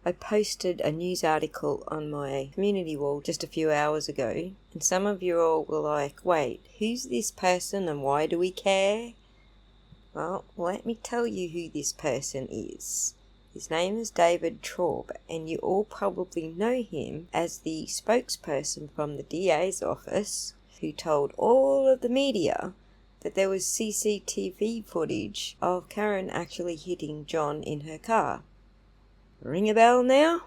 I posted a news article on my community wall just a few hours ago, and some of you all were like, wait, who's this person and why do we care? Well, let me tell you who this person is. His name is David Traub, and you all probably know him as the spokesperson from the DA's office who told all of the media that there was CCTV footage of Karen actually hitting John in her car. Ring a bell now?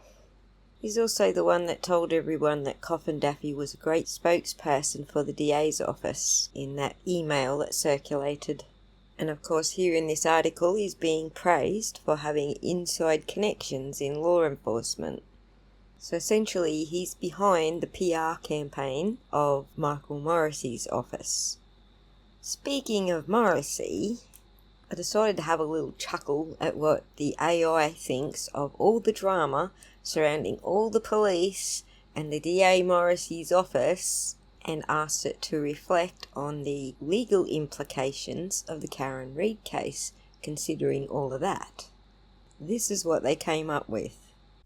He's also the one that told everyone that Coffin Daffy was a great spokesperson for the DA's office in that email that circulated. And of course here in this article he's being praised for having inside connections in law enforcement. So essentially he's behind the PR campaign of Michael Morrissey's office. Speaking of Morrissey, I decided to have a little chuckle at what the AI thinks of all the drama surrounding all the police and the DA Morrissey's office, and asked it to reflect on the legal implications of the Karen Read case, considering all of that. This is what they came up with.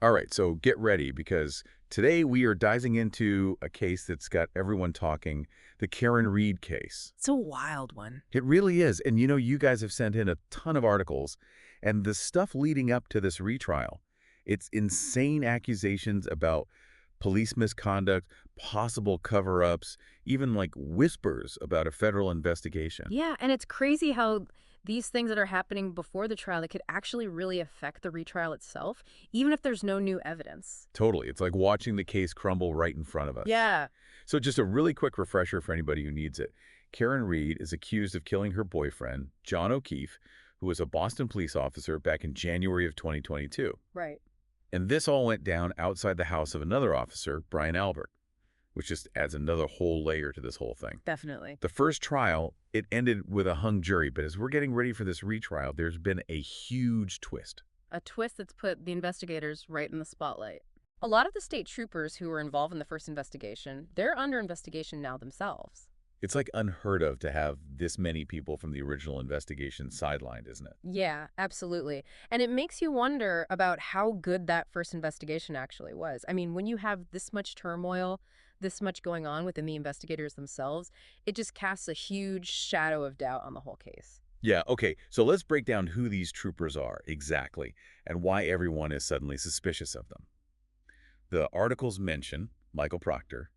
All right, so get ready, because today we are diving into a case that's got everyone talking, the Karen Read case. It's a wild one. It really is. And you guys have sent in a ton of articles, and the stuff leading up to this retrial, it's insane accusations about police misconduct, possible cover-ups, even like whispers about a federal investigation. Yeah, and it's crazy how these things that are happening before the trial that could actually really affect the retrial itself, even if there's no new evidence. Totally. It's like watching the case crumble right in front of us. Yeah. So just a really quick refresher for anybody who needs it. Karen Read is accused of killing her boyfriend, John O'Keefe, who was a Boston police officer back in January of 2022. Right. And this all went down outside the house of another officer, Brian Albert, which just adds another whole layer to this whole thing. Definitely. The first trial, it ended with a hung jury, but as we're getting ready for this retrial, there's been a huge twist. A twist that's put the investigators right in the spotlight. A lot of the state troopers who were involved in the first investigation, they're under investigation now themselves. It's like unheard of to have this many people from the original investigation sidelined, isn't it? Yeah, absolutely. And it makes you wonder about how good that first investigation actually was. I mean, when you have this much turmoil, this much going on within the investigators themselves, it just casts a huge shadow of doubt on the whole case. Yeah, okay, so let's break down who these troopers are exactly and why everyone is suddenly suspicious of them. The articles mention Michael Proctor,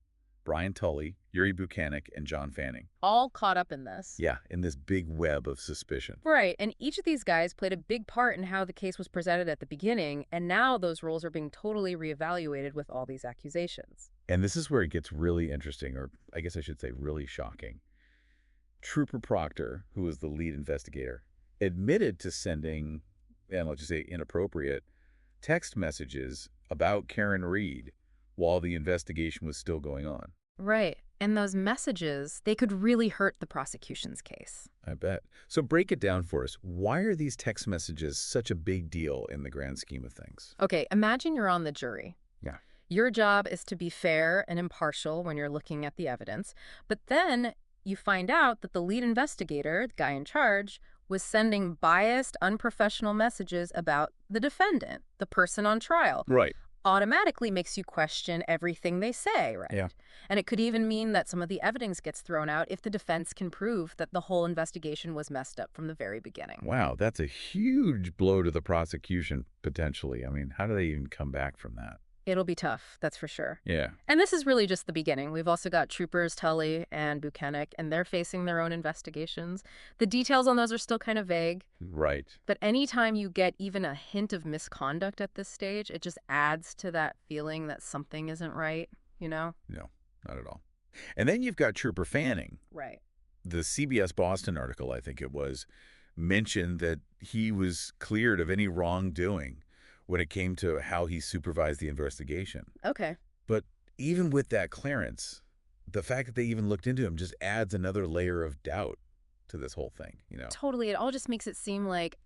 Brian Tully, Yuri Buchanan, and John Fanning. All caught up in this. Yeah, in this big web of suspicion. Right, and each of these guys played a big part in how the case was presented at the beginning, and now those roles are being totally reevaluated with all these accusations. And this is where it gets really interesting, or I guess I should say really shocking. Trooper Proctor, who was the lead investigator, admitted to sending, and let's just say inappropriate, text messages about Karen Read while the investigation was still going on. Right, and those messages, they could really hurt the prosecution's case. I bet. So break it down for us. Why are these text messages such a big deal in the grand scheme of things? Okay, imagine you're on the jury. Yeah. Your job is to be fair and impartial when you're looking at the evidence, but then you find out that the lead investigator, the guy in charge, was sending biased, unprofessional messages about the defendant, the person on trial. Right. Automatically makes you question everything they say, right? Yeah. And it could even mean that some of the evidence gets thrown out if the defense can prove that the whole investigation was messed up from the very beginning. Wow, that's a huge blow to the prosecution, potentially. I mean, how do they even come back from that? It'll be tough, that's for sure. Yeah. And this is really just the beginning. We've also got troopers Tully and Buchanan, and they're facing their own investigations. The details on those are still kind of vague. Right. But anytime you get even a hint of misconduct at this stage, it just adds to that feeling that something isn't right, you know? No, not at all. And then you've got Trooper Fanning. Right. The CBS Boston article, I think it was, mentioned that he was cleared of any wrongdoing when it came to how he supervised the investigation. Okay. But even with that clearance, the fact that they even looked into him just adds another layer of doubt to this whole thing, you know? Totally. It all just makes it seem like,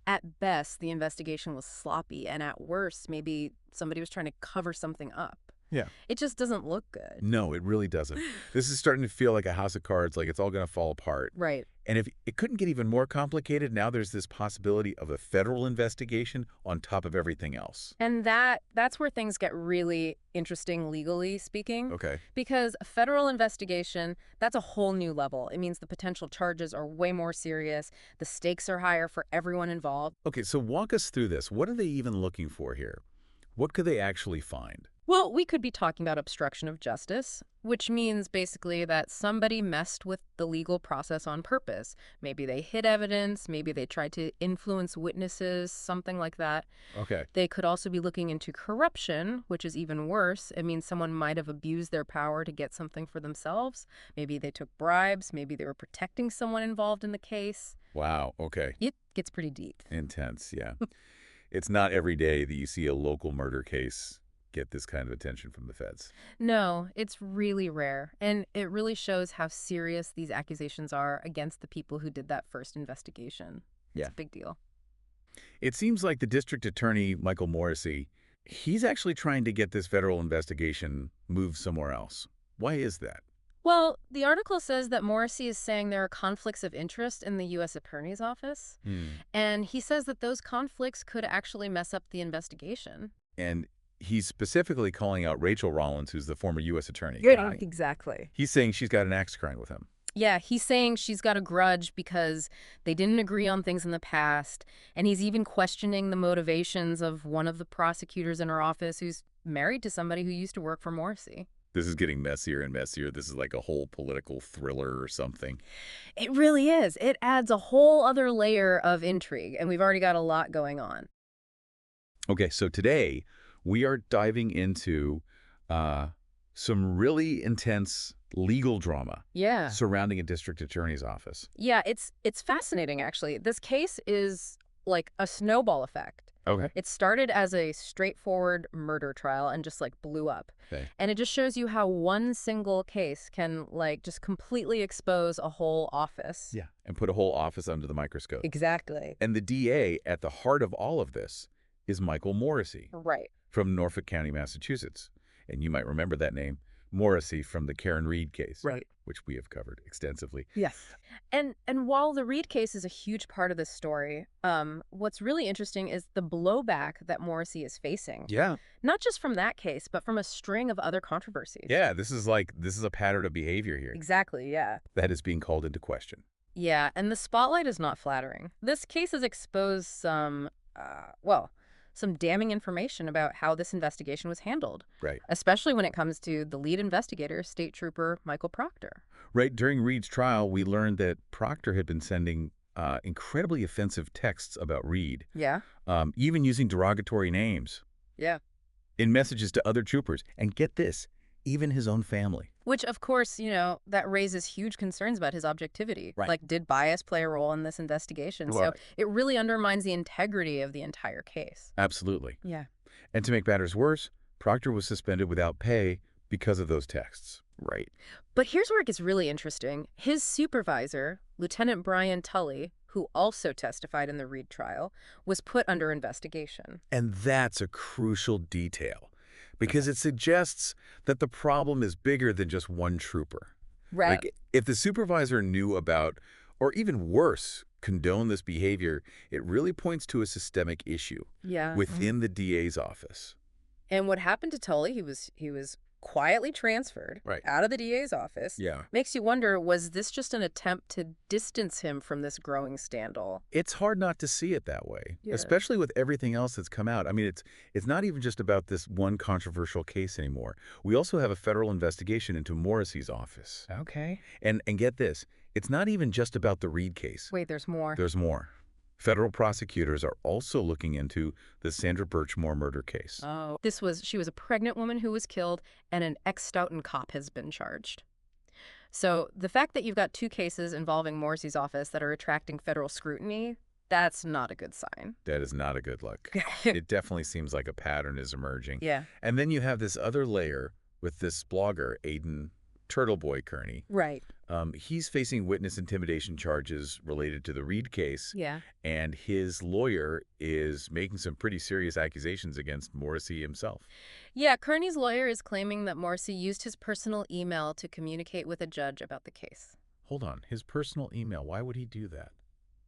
at best, the investigation was sloppy, and at worst, maybe somebody was trying to cover something up. Yeah. It just doesn't look good. No, it really doesn't. This is starting to feel like a house of cards, like it's all going to fall apart. Right. And if it couldn't get even more complicated, now there's this possibility of a federal investigation on top of everything else. And that's where things get really interesting legally speaking. Okay. Because a federal investigation, that's a whole new level. It means the potential charges are way more serious. The stakes are higher for everyone involved. Okay, so walk us through this. What are they even looking for here? What could they actually find? Well, we could be talking about obstruction of justice, which means basically that somebody messed with the legal process on purpose. Maybe they hid evidence, maybe they tried to influence witnesses, something like that. Okay. They could also be looking into corruption, which is even worse. It means someone might have abused their power to get something for themselves. Maybe they took bribes, maybe they were protecting someone involved in the case. Wow, okay. It gets pretty deep. Intense, yeah. It's not every day that you see a local murder case get this kind of attention from the feds. No, it's really rare, and it really shows how serious these accusations are against the people who did that first investigation. Yeah. It's a big deal. It seems like the district attorney, Michael Morrissey, he's actually trying to get this federal investigation moved somewhere else. Why is that? Well, the article says that Morrissey is saying there are conflicts of interest in the U.S. Attorney's Office, and he says that those conflicts could actually mess up the investigation. And he's specifically calling out Rachel Rollins, who's the former U.S. attorney. Exactly. He's saying she's got an axe to grind with him. Yeah, he's saying she's got a grudge because they didn't agree on things in the past, and he's even questioning the motivations of one of the prosecutors in her office who's married to somebody who used to work for Morrissey. This is getting messier and messier. This is like a whole political thriller or something. It really is. It adds a whole other layer of intrigue, and we've already got a lot going on. Okay, so today we are diving into some really intense legal drama surrounding a district attorney's office. Yeah, it's fascinating, actually. This case is like a snowball effect. Okay. It started as a straightforward murder trial and just like blew up. Okay. And it just shows you how one single case can like just completely expose a whole office. Yeah, and put a whole office under the microscope. Exactly. And the DA at the heart of all of this is Michael Morrissey. Right. From Norfolk County, Massachusetts. And you might remember that name, Morrissey, from the Karen Reed case. Right. Which we have covered extensively. Yes. And while the Reed case is a huge part of this story, what's really interesting is the blowback that Morrissey is facing. Yeah. Not just from that case, but from a string of other controversies. Yeah, this is a pattern of behavior here. Exactly, yeah. That is being called into question. Yeah, and the spotlight is not flattering. This case has exposed some damning information about how this investigation was handled. Right. Especially when it comes to the lead investigator, State Trooper Michael Proctor. Right. During Reed's trial, we learned that Proctor had been sending incredibly offensive texts about Reed. Yeah. Even using derogatory names. Yeah. In messages to other troopers. And get this, even his own family. Which, of course, that raises huge concerns about his objectivity. Right. Like, did bias play a role in this investigation? Right. So it really undermines the integrity of the entire case. Absolutely. Yeah. And to make matters worse, Proctor was suspended without pay because of those texts. Right. But here's where it gets really interesting. His supervisor, Lieutenant Brian Tully, who also testified in the Reed trial, was put under investigation. And that's a crucial detail. Because it suggests that the problem is bigger than just one trooper. Right. Like, if the supervisor knew about, or even worse, condoned this behavior, it really points to a systemic issue within the DA's office. And what happened to Tully, he was quietly transferred out of the DA's office. Yeah. Makes you wonder, was this just an attempt to distance him from this growing scandal? It's hard not to see it that way, especially with everything else that's come out. I mean, it's not even just about this one controversial case anymore. We also have a federal investigation into Morrissey's office. Okay. And get this, it's not even just about the Reed case. Wait, there's more. There's more. Federal prosecutors are also looking into the Sandra Birchmore murder case. Oh. She was a pregnant woman who was killed, and an ex-Stoughton cop has been charged. So the fact that you've got two cases involving Morrissey's office that are attracting federal scrutiny, that's not a good sign. That is not a good look. It definitely seems like a pattern is emerging. Yeah. And then you have this other layer with this blogger, Aiden Turtle Boy Kearney. Right. He's facing witness intimidation charges related to the Reed case, Yeah. and his lawyer is making some pretty serious accusations against Morrissey himself. Yeah, Kearney's lawyer is claiming that Morrissey used his personal email to communicate with a judge about the case. Hold on, his personal email, why would he do that?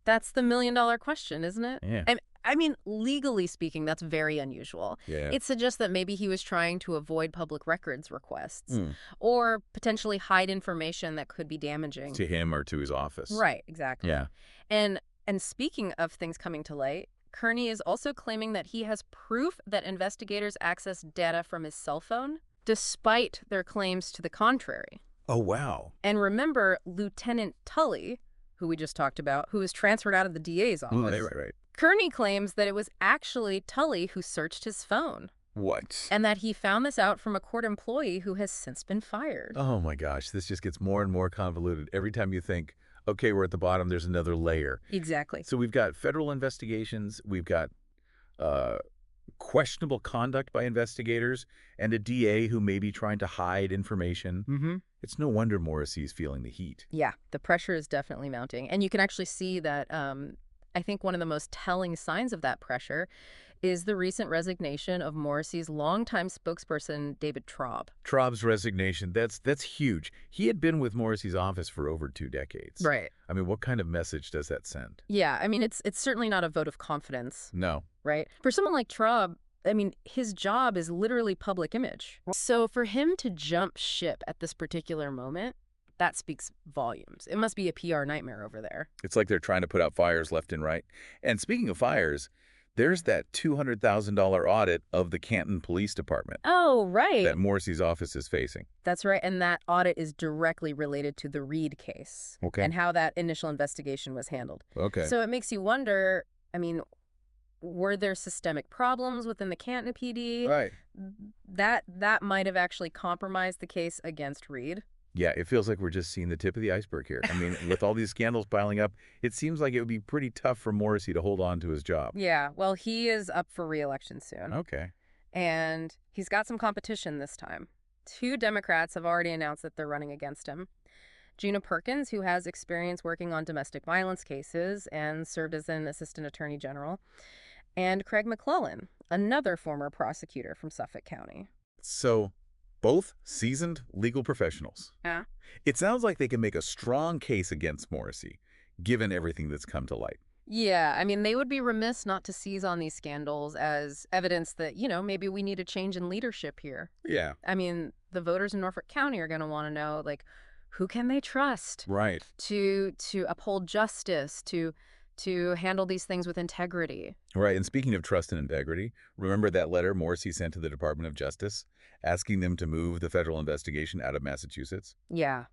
That's the million-dollar question, isn't it? Yeah. I mean, legally speaking, that's very unusual. Yeah. It suggests that maybe he was trying to avoid public records requests Mm. or potentially hide information that could be damaging. To him or to his office. Right, exactly. Yeah. And speaking of things coming to light, Kearney is also claiming that he has proof that investigators accessed data from his cell phone, despite their claims to the contrary. Oh, wow. And remember, Lieutenant Tully, who we just talked about, who was transferred out of the DA's office. Right. Kearney claims that it was actually Tully who searched his phone, What? and that he found this out from a court employee who has since been fired. Oh, my gosh. This just gets more and more convoluted. Every time you think, okay, we're at the bottom, there's another layer. Exactly. So we've got federal investigations, we've got questionable conduct by investigators, and a DA who may be trying to hide information. Mm-hmm. It's no wonder Morrissey's feeling the heat. Yeah, the pressure is definitely mounting. And you can actually see that I think one of the most telling signs of that pressure is the recent resignation of Morrissey's longtime spokesperson, David Traub. Traub's resignation, that's huge. He had been with Morrissey's office for over 2 decades. Right. I mean, what kind of message does that send? Yeah, I mean, it's certainly not a vote of confidence, No. right? For someone like Traub, I mean, his job is literally public image. So for him to jump ship at this particular moment, that speaks volumes. It must be a PR nightmare over there. It's like they're trying to put out fires left and right. And speaking of fires, there's that $200,000 audit of the Canton Police Department Oh, right. that Morrissey's office is facing. That's right. And that audit is directly related to the Reed case. Okay. And how that initial investigation was handled. Okay. So it makes you wonder, I mean, were there systemic problems within the Canton PD? Right. That might have actually compromised the case against Reed. Yeah, it feels like we're just seeing the tip of the iceberg here. I mean, with all these scandals piling up, it seems like it would be pretty tough for Morrissey to hold on to his job. Yeah, well, he is up for re-election soon. Okay. And he's got some competition this time. 2 Democrats have already announced that they're running against him. Gina Perkins, who has experience working on domestic violence cases and served as an assistant attorney general, and Craig McClellan, another former prosecutor from Suffolk County. So, both seasoned legal professionals. Yeah. It sounds like they can make a strong case against Morrissey, given everything that's come to light. Yeah, I mean, they would be remiss not to seize on these scandals as evidence that, maybe we need a change in leadership here. Yeah. I mean, the voters in Norfolk County are going to want to know, like, who can they trust Right. to uphold justice, to handle these things with integrity. Right. And speaking of trust and integrity, remember that letter Morrissey sent to the Department of Justice asking them to move the federal investigation out of Massachusetts? Yeah.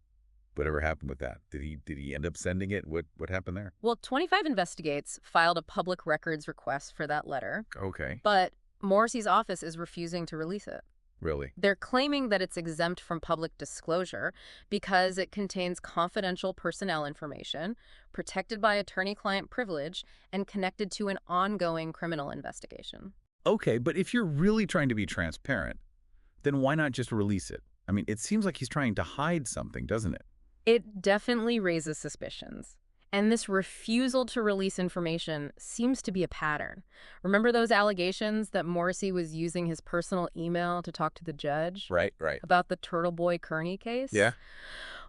Whatever happened with that? Did he end up sending it? What happened there? Well, 25 Investigates filed a public records request for that letter, Okay. but Morrissey's office is refusing to release it. Really? They're claiming that it's exempt from public disclosure because it contains confidential personnel information, protected by attorney-client privilege, and connected to an ongoing criminal investigation. Okay, but if you're really trying to be transparent, then why not just release it? I mean, it seems like he's trying to hide something, doesn't it? It definitely raises suspicions. And this refusal to release information seems to be a pattern. Remember those allegations that Morrissey was using his personal email to talk to the judge? Right. About the Turtle Boy Kearney case? Yeah.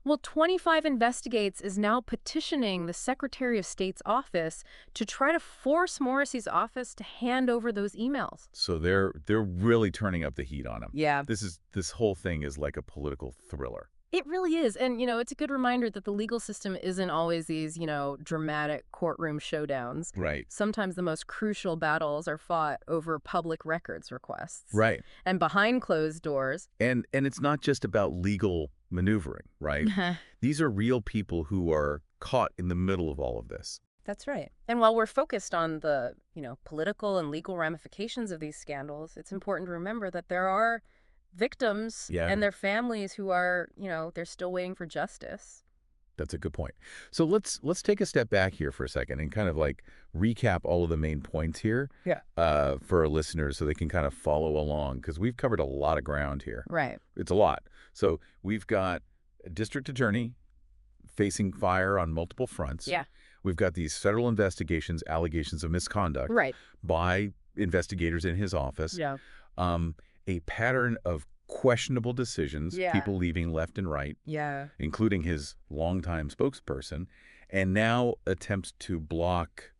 Well, 25 Investigates is now petitioning the Secretary of State's office to try to force Morrissey's office to hand over those emails. So they're really turning up the heat on him. Yeah. This whole thing is like a political thriller. It really is. And, it's a good reminder that the legal system isn't always these, dramatic courtroom showdowns. Right. Sometimes the most crucial battles are fought over public records requests. Right. And behind closed doors. And it's not just about legal maneuvering, right? These are real people who are caught in the middle of all of this. That's right. And while we're focused on the, political and legal ramifications of these scandals, it's important to remember that there are victims and their families who are, they're still waiting for justice. That's a good point. So let's take a step back here for a second and kind of like recap all of the main points here for our listeners so they can kind of follow along, because we've covered a lot of ground here. Right. It's a lot. So we've got a district attorney facing fire on multiple fronts. Yeah. We've got these federal investigations, allegations of misconduct Right. by investigators in his office. Yeah. A pattern of questionable decisions, Yeah. people leaving left and right, Yeah. including his longtime spokesperson, and now attempts to block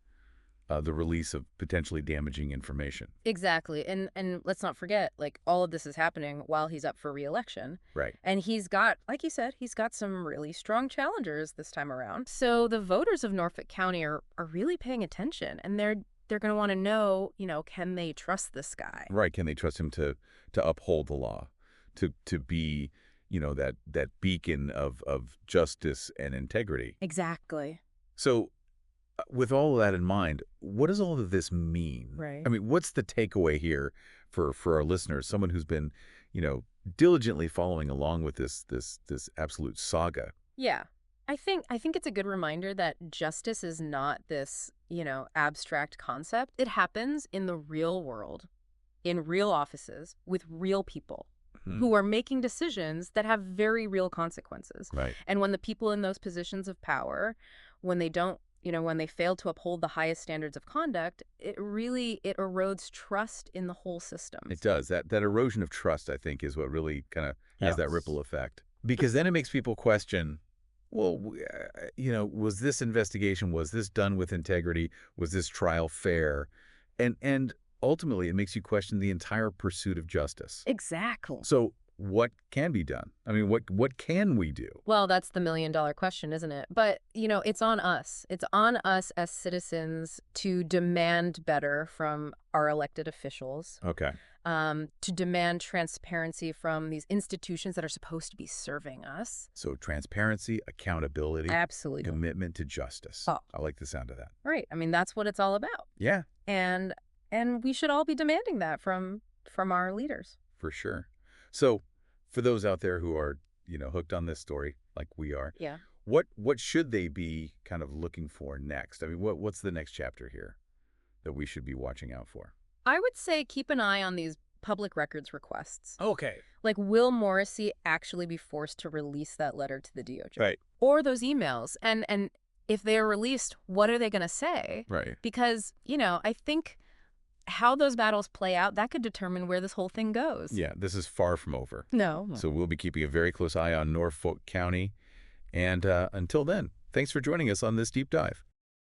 the release of potentially damaging information. Exactly. And let's not forget, like, all of this is happening while he's up for re-election. Right. And he's got, like you said, he's got some really strong challengers this time around. So the voters of Norfolk County are really paying attention, and they're going to want to know, can they trust this guy? Right. Can they trust him to uphold the law, to be, that beacon of justice and integrity? Exactly. So with all of that in mind, what does all of this mean? Right. I mean, what's the takeaway here for our listeners, someone who's been, diligently following along with this absolute saga? Yeah. I think it's a good reminder that justice is not this, abstract concept. It happens in the real world, in real offices, with real people who are making decisions that have very real consequences. Right. And when the people in those positions of power, when they don't, when they fail to uphold the highest standards of conduct, it erodes trust in the whole system. It does. That erosion of trust, I think, is what really kind of has that ripple effect. Because then it makes people question, well, was this investigation, was this done with integrity? Was this trial fair? And ultimately, it makes you question the entire pursuit of justice. Exactly. So what can be done? I mean, what can we do? Well, that's the million-dollar question, isn't it? But, it's on us. It's on us as citizens to demand better from our elected officials. Okay. To demand transparency from these institutions that are supposed to be serving us. So transparency, accountability, Absolutely. commitment to justice. Oh. I like the sound of that. Right. I mean, that's what it's all about. Yeah. And we should all be demanding that from our leaders. For sure. So for those out there who are, hooked on this story like we are, Yeah. what should they be kind of looking for next? I mean, what's the next chapter here that we should be watching out for? I would say keep an eye on these public records requests. Okay. Like, will Morrissey actually be forced to release that letter to the DOJ? Right. Or those emails? And if they are released, what are they going to say? Right. Because, I think how those battles play out, that could determine where this whole thing goes. Yeah, this is far from over. No. So we'll be keeping a very close eye on Norfolk County. And until then, thanks for joining us on this deep dive.